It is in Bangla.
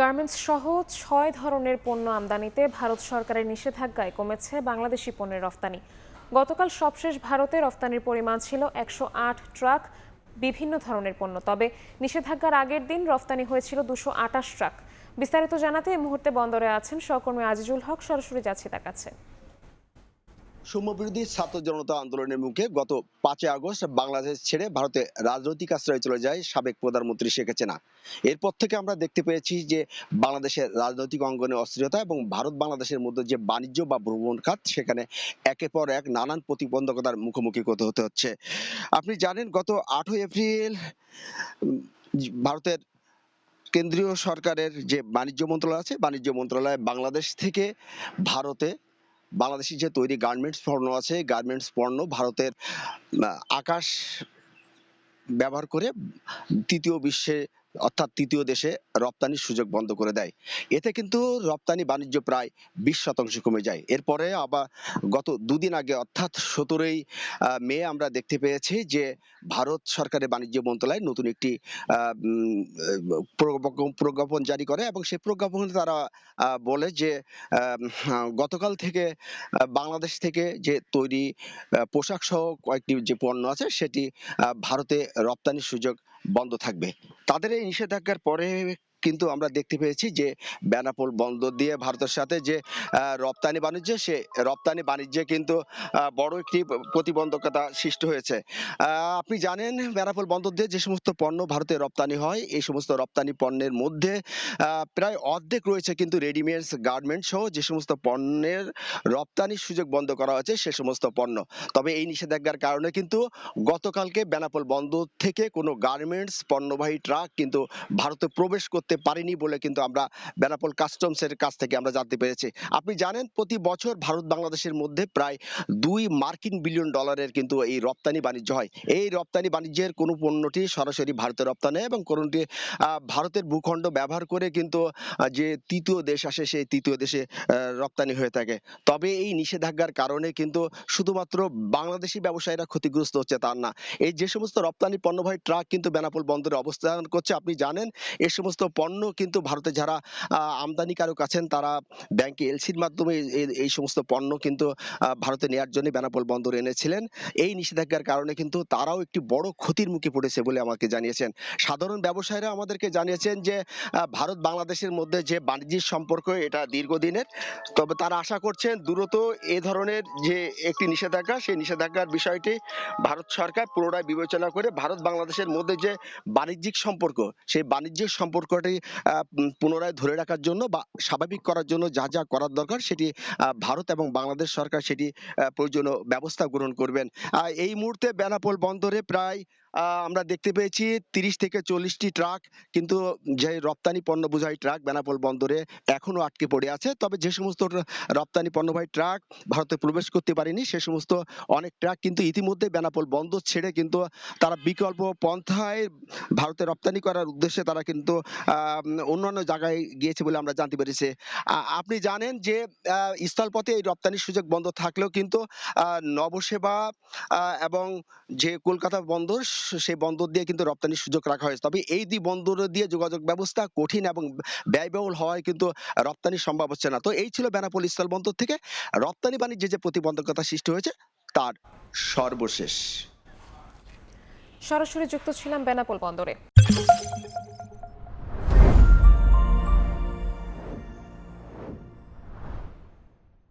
গার্মেন্টস সহ ৬ ধরনের পণ্য আমদানিতে ভারত সরকারের নিষেধাজ্ঞায় কমেছে বাংলাদেশি পণ্যের রফতানি। গতকাল সবশেষ ভারতে রফতানির পরিমাণ ছিল ১০৮ ট্রাক বিভিন্ন ধরনের পণ্য, তবে নিষেধাজ্ঞার আগের দিন রফতানি হয়েছিল ২২৮ ট্রাক। বিস্তারিত জানাতে এই মুহূর্তে বন্দরে আছেন সহকর্মী আজিজুল হক, সরাসরি যাচ্ছি তার কাছে। বৈষম্যবিরোধী ছাত্র জনতা আন্দোলনের মুখে গত ৫ই আগস্ট বাংলাদেশ ছেড়ে ভারতে রাজনৈতিক আশ্রয়ে চলে যায় সাবেক প্রধানমন্ত্রী শেখ হাসিনা। এরপর থেকে আমরা দেখতে পেয়েছি যে বাংলাদেশের রাজনৈতিক অঙ্গনে অস্থিরতা এবং ভারত বাংলাদেশের মধ্যে যে বাণিজ্য বা ভ্রমণ খাত, সেখানে একের পর এক নানান প্রতিবন্ধকতার মুখোমুখি হতে হচ্ছে। আপনি জানেন গত ৮ই এপ্রিল ভারতের কেন্দ্রীয় সরকারের যে বাণিজ্য মন্ত্রণালয় আছে, বাণিজ্য মন্ত্রণালয় বাংলাদেশ থেকে ভারতে বাংলাদেশি যে তৈরি গার্মেন্টস পণ্য আছে, গার্মেন্টস পণ্য ভারতের আকাশ ব্যবহার করে তৃতীয় বিশ্বে অর্থাৎ তৃতীয় দেশে রপ্তানির সুযোগ বন্ধ করে দেয়। এতে কিন্তু রপ্তানি বাণিজ্য প্রায় ২০% কমে যায়। এরপরে আবার গত দুদিন আগে অর্থাৎ ১৭ই মে আমরা দেখতে পেয়েছি যে ভারত সরকারের বাণিজ্য মন্ত্রণালয় নতুন একটি প্রজ্ঞাপন জারি করে এবং সেই প্রজ্ঞাপনে তারা বলে যে গতকাল থেকে বাংলাদেশ থেকে যে তৈরি পোশাক সহ কয়েকটি যে পণ্য আছে সেটি ভারতে রপ্তানির সুযোগ বন্ধ থাকবে। তাদের এই নিষেধাজ্ঞার পরে কিন্তু আমরা দেখতে পেয়েছি যে বেনাপোল বন্দর দিয়ে ভারতের সাথে যে রপ্তানি বাণিজ্য, সে রপ্তানি বাণিজ্যে কিন্তু বড় একটি প্রতিবন্ধকতা সৃষ্টি হয়েছে। আপনি জানেন বেনাপোল বন্দর দিয়ে যে সমস্ত পণ্য ভারতে রপ্তানি হয়, এই সমস্ত রপ্তানি পণ্যের মধ্যে প্রায় অর্ধেক রয়েছে কিন্তু রেডিমেডস, গার্মেন্টস সহ যে সমস্ত পণ্যের রপ্তানির সুযোগ বন্ধ করা হয়েছে সে সমস্ত পণ্য। তবে এই নিষেধাজ্ঞার কারণে কিন্তু গতকালকে বেনাপোল বন্দর থেকে কোনো গার্মেন্টস পণ্যবাহী ট্রাক কিন্তু ভারতে প্রবেশ করতে পারেনি বলে কিন্তু আমরা বেনাপোল কাস্টমসের কাছ থেকে আমরা জানতে পেরেছি। আপনি জানেন প্রতি বছর ভারত বাংলাদেশের মধ্যে প্রায় $2 বিলিয়ন কিন্তু এই রপ্তানি বাণিজ্য হয়। এই রপ্তানি বাণিজ্যের কোনো পণ্যটি সরাসরি ভারতে রপ্তানি হয় এবং কোনটি ভারতের ভূখণ্ড ব্যবহার করে কিন্তু যে তৃতীয় দেশ আসে সেই তৃতীয় দেশে রপ্তানি হয়ে থাকে। তবে এই নিষেধাজ্ঞার কারণে কিন্তু শুধুমাত্র বাংলাদেশি ব্যবসায়ীরা ক্ষতিগ্রস্ত হচ্ছে তা না। এই যে সমস্ত রপ্তানি পণ্যবাহী ট্রাক কিন্তু বেনাপোল বন্দরে অবস্থান করছে, আপনি জানেন এই সমস্ত পণ্য কিন্তু ভারতে যারা আমদানিকারক আছেন তারা ব্যাংকে এলসির মাধ্যমে এই সমস্ত পণ্য কিন্তু ভারতে নেওয়ার জন্য বেনাপোল বন্দরে এনেছিলেন। এই নিষেধাজ্ঞার কারণে কিন্তু তারাও একটি বড় ক্ষতির মুখে পড়েছে বলে আমাকে জানিয়েছেন। সাধারণ ব্যবসায়ীরা আমাদেরকে জানিয়েছেন যে ভারত বাংলাদেশের মধ্যে যে বাণিজ্যিক সম্পর্ক এটা দীর্ঘদিনের, তবে তারা আশা করছেন দ্রুত এ ধরনের যে একটি নিষেধাজ্ঞা, সেই নিষেধাজ্ঞার বিষয়টি ভারত সরকার পুনরায় বিবেচনা করে ভারত বাংলাদেশের মধ্যে যে বাণিজ্যিক সম্পর্ক, সেই বাণিজ্যিক সম্পর্কটি পুনরায় ধরে রাখার জন্য বা স্বাভাবিক করার জন্য যা যা করার দরকার সেটি ভারত এবং বাংলাদেশ সরকার সেটি প্রয়োজনীয় ব্যবস্থা গ্রহণ করবেন। এই মুহূর্তে বেনাপোল বন্দরে প্রায় আমরা দেখতে পেয়েছি ৩০ থেকে ৪০টি ট্রাক কিন্তু যে রপ্তানি পণ্য বোঝাই ট্রাক বেনাপোল বন্দরে এখনো আটকে পড়ে আছে। তবে যে সমস্ত রপ্তানি পণ্যবাহী ট্রাক ভারতে প্রবেশ করতে পারেনি সে সমস্ত অনেক ট্রাক কিন্তু ইতিমধ্যে বেনাপোল বন্দর ছেড়ে কিন্তু তারা বিকল্প পন্থায় ভারতে রপ্তানি করার উদ্দেশ্যে তারা কিন্তু অন্যান্য জায়গায় গিয়েছে বলে আমরা জানতে পেরেছি। আপনি জানেন যে স্থলপথে এই রপ্তানির সুযোগ বন্ধ থাকলেও কিন্তু নবসেবা এবং যে কলকাতা বন্দর, সেই বন্দর দিয়ে কিন্তু রপ্তানির সুযোগ রাখা হয়েছে। তবে এই দুই বন্দর দিয়ে যোগাযোগ ব্যবস্থা কঠিন এবং ব্যয়বহুল হওয়ায় কিন্তু রপ্তানি সম্ভব হচ্ছে না। তো এই ছিল বেনাপোল স্থল বন্দর থেকে রপ্তানি বাণিজ্যে যে প্রতিবন্ধকতা সৃষ্টি হয়েছে তার সর্বশেষ। সরাসরি যুক্ত ছিলাম বেনাপোল বন্দরে।